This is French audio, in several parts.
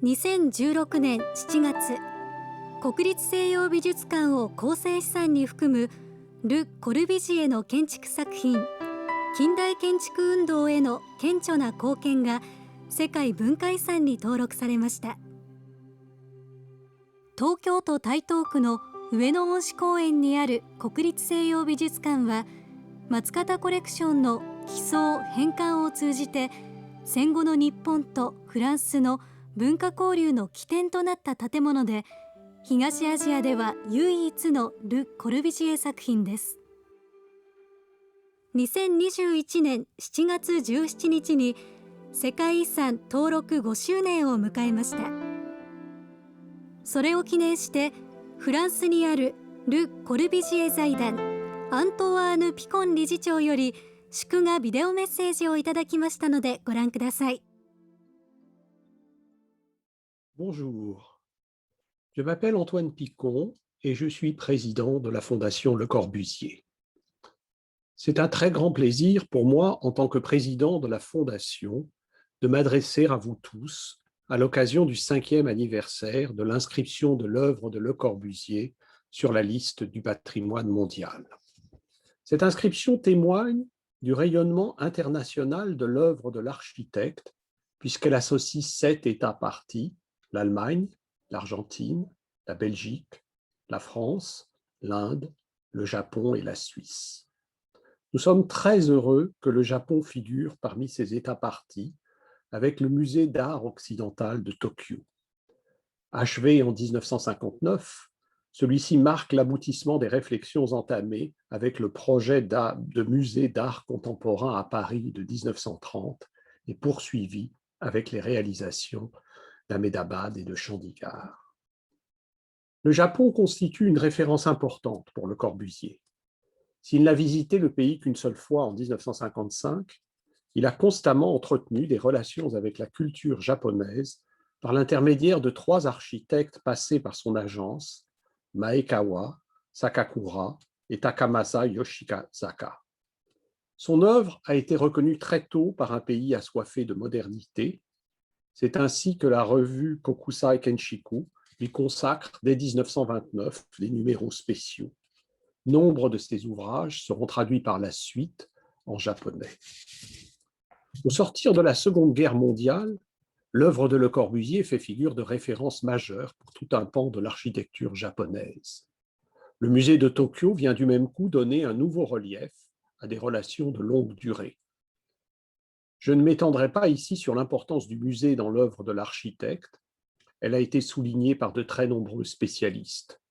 2016年7月、国立西洋美術館を構成資産に含むル・コルビジエの建築作品近代建築運動への顕著な貢献が世界文化遺産に登録されました。東京都台東区の上野恩賜公園にある国立西洋美術館は、松方コレクションの寄贈返還を通じて戦後の日本とフランスの文化交流の起点となった建物で、東アジアでは唯一のル・コルビジエ作品です。2021年7月17日に世界遺産登録5周年を迎えました。それを記念してフランスにあるル・コルビジエ財団アントワーヌ・ピコン理事長より祝賀ビデオメッセージをいただきましたのでご覧ください。Bonjour, je m'appelle Antoine Picon et je suis président de la Fondation Le Corbusier. C'est un très grand plaisir pour moi, en tant que président de la Fondation, de m'adresser à vous tous à l'occasion du 5e anniversaire de l'inscription de l'œuvre de Le Corbusier sur la liste du patrimoine mondial. Cette inscription témoigne du rayonnement international de l'œuvre de l'architecte, puisqu'elle associe 7 États parties: l'Allemagne, l'Argentine, la Belgique, la France, l'Inde, le Japon et la Suisse. Nous sommes très heureux que le Japon figure parmi ces États parties avec le Musée d'art occidental de Tokyo. Achevé en 1959, celui-ci marque l'aboutissement des réflexions entamées avec le projet de musée d'art contemporain à Paris de 1930 et poursuivi avec les réalisations d'Ahmedabad et de Chandigarh. Le Japon constitue une référence importante pour Le Corbusier. S'il n'a visité le pays qu'une seule fois en 1955, il a constamment entretenu des relations avec la culture japonaise par l'intermédiaire de 3 architectes passés par son agence, Maekawa, Sakakura et Takamasa Yoshizaka. Son œuvre a été reconnue très tôt par un pays assoiffé de modernité. C'est ainsi que la revue Kokusai Kenshiku lui consacre dès 1929 des numéros spéciaux. Nombre de ses ouvrages seront traduits par la suite en japonais. Au sortir de la Seconde Guerre mondiale, l'œuvre de Le Corbusier fait figure de référence majeure pour tout un pan de l'architecture japonaise. Le musée de Tokyo vient du même coup donner un nouveau relief à des relations de longue durée. Je ne m'étendrai pas ici sur l'importance du musée dans l'œuvre de l'architecte. Elle a été soulignée par de très nombreux spécialistes.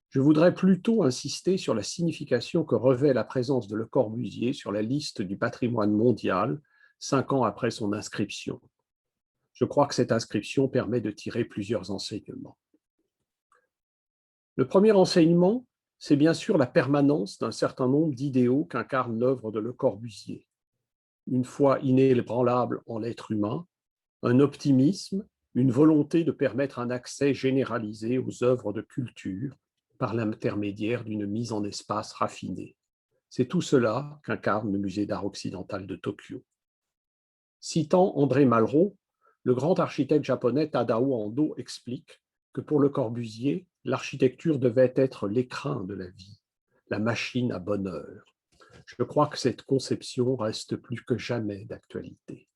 Je voudrais plutôt insister sur la signification que revêt la présence de Le Corbusier sur la liste du patrimoine mondial 5 ans après son inscription. Je crois que cette inscription permet de tirer plusieurs enseignements. Le premier enseignement, c'est bien sûr la permanence d'un certain nombre d'idéaux qu'incarne l'œuvre de Le Corbusier. Une foi inébranlable en l'être humain, un optimisme, une volonté de permettre un accès généralisé aux œuvres de culture par l'intermédiaire d'une mise en espace raffinée. C'est tout cela qu'incarne le Musée d'art occidental de Tokyo. Citant André Malraux, le grand architecte japonais Tadao Ando explique que pour Le Corbusier, l'architecture devait être l'écrin de la vie, la machine à bonheur. Je crois que cette conception reste plus que jamais d'actualité.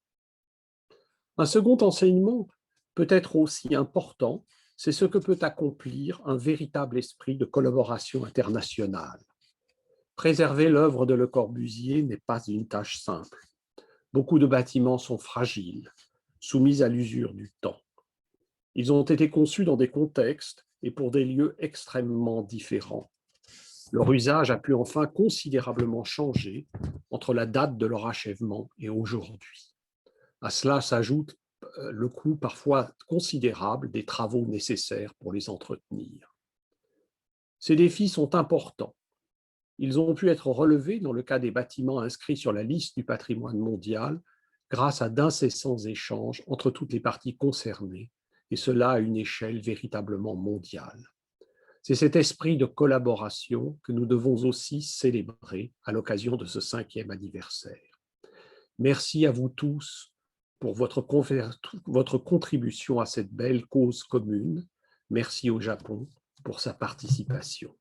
Un second enseignement, peut-être aussi important, c'est ce que peut accomplir un véritable esprit de collaboration internationale. Préserver l'œuvre de Le Corbusier n'est pas une tâche simple. Beaucoup de bâtiments sont fragiles, soumis à l'usure du temps. Ils ont été conçus dans des contextes et pour des lieux extrêmement différents. Leur usage a pu enfin considérablement changer entre la date de leur achèvement et aujourd'hui. À cela s'ajoute le coût parfois considérable des travaux nécessaires pour les entretenir. Ces défis sont importants. Ils ont pu être relevés dans le cas des bâtiments inscrits sur la liste du patrimoine mondial grâce à d'incessants échanges entre toutes les parties concernées, et cela à une échelle véritablement mondiale. C'est cet esprit de collaboration que nous devons aussi célébrer à l'occasion de ce 5e anniversaire. Merci à vous tous pour votre contribution à cette belle cause commune. Merci au Japon pour sa participation.